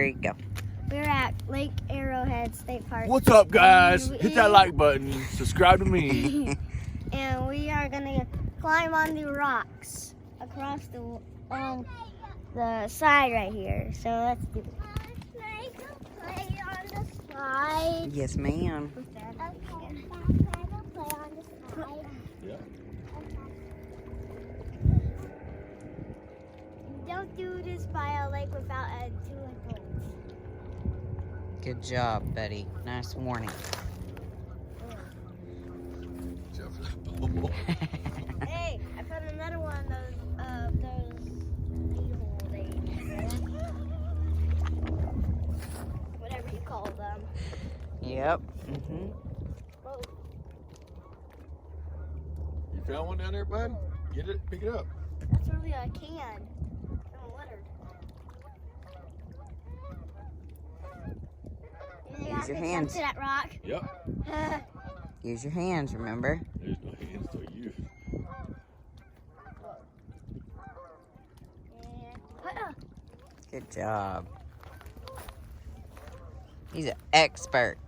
There you go. We're at Lake Arrowhead State Park. What's up, guys? Hit that like button. Subscribe to me. And we are gonna climb on the rocks across the side right here. So let's do it. Can I go play on the slide? Yes, ma'am. Okay. Can I go play on the slide? Yeah. Don't do this by a lake without two adults. Good job, buddy. Nice warning. Hey, I found another one of those needle things. Whatever you call them. Yep. Mm-hmm. Whoa. You found one down there, bud? Get it, pick it up. That's really a can. Oh, littered. Use your hands. To that rock. Yep. Use your hands, remember? There's no hands to use. Good job. He's an expert.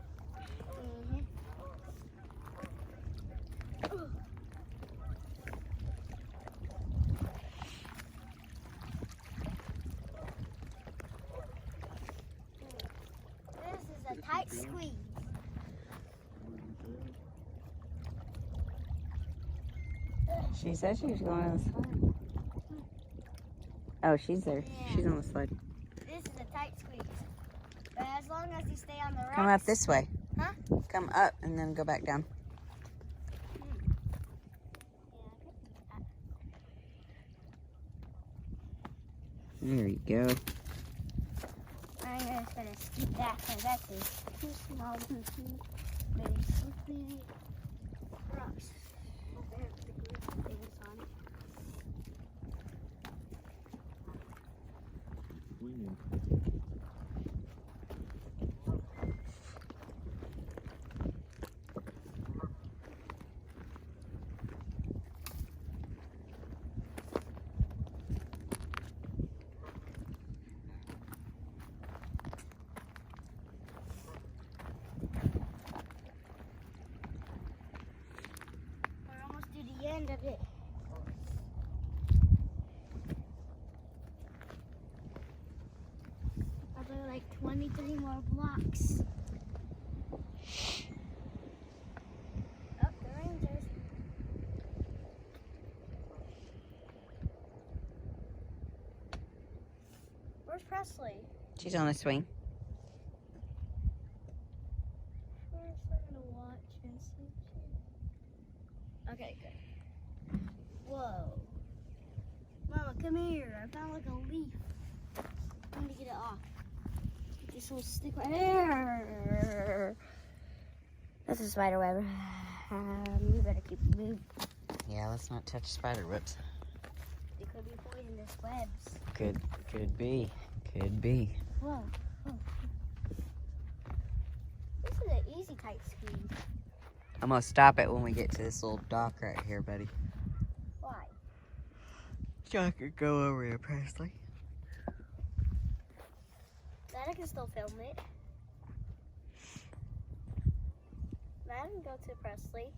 This is a tight squeeze. She said she was going on the slide. Oh, she's there. Yeah. She's on the slide. This is a tight squeeze. But as long as you stay on the rocks. Come up this way. Huh? Come up and then go back down. There you go. I'm just gonna scoot that because that's too small to maybe simply rocks. They have the green things on it. We're almost to the end of it. Probably like 23 more blocks. Oh, the rangers. Where's Presley? She's on the swing. Where's I gonna watch and see? Okay, good. Whoa. Mama, come here. I found like a leaf. I'm gonna get it off. Get this little stick right here. That's a spider web. We better keep moving. Yeah, let's not touch spider webs. They could be poisonous webs. Could be. Could be. Whoa. Whoa. This is an easy tight squeeze. I'm gonna stop it when we get to this little dock right here, buddy. Why? So I could go over here, Presley. Dad can still film it. Dad can go to Presley.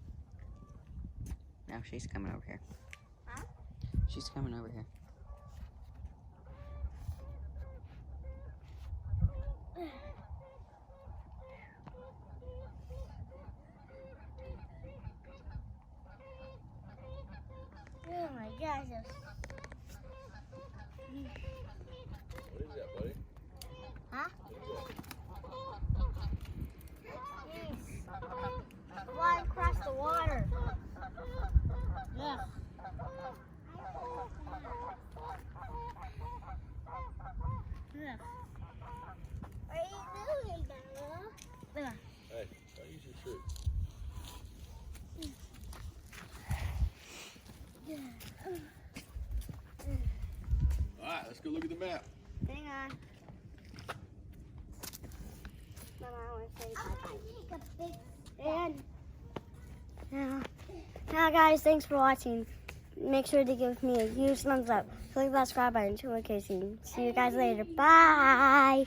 No, she's coming over here. Huh? She's coming over here. Oh my gosh. What is that, buddy? Huh? Fly across the water. Yeah. Yeah. What are you doing, Bella? Hey, I'll use your shirt. Alright, let's go look at the map. Hang on. Mama, I want to say bye-bye. And now, guys, thanks for watching. Make sure to give me a huge thumbs up. Click that subscribe button to notification. See you guys later. Bye.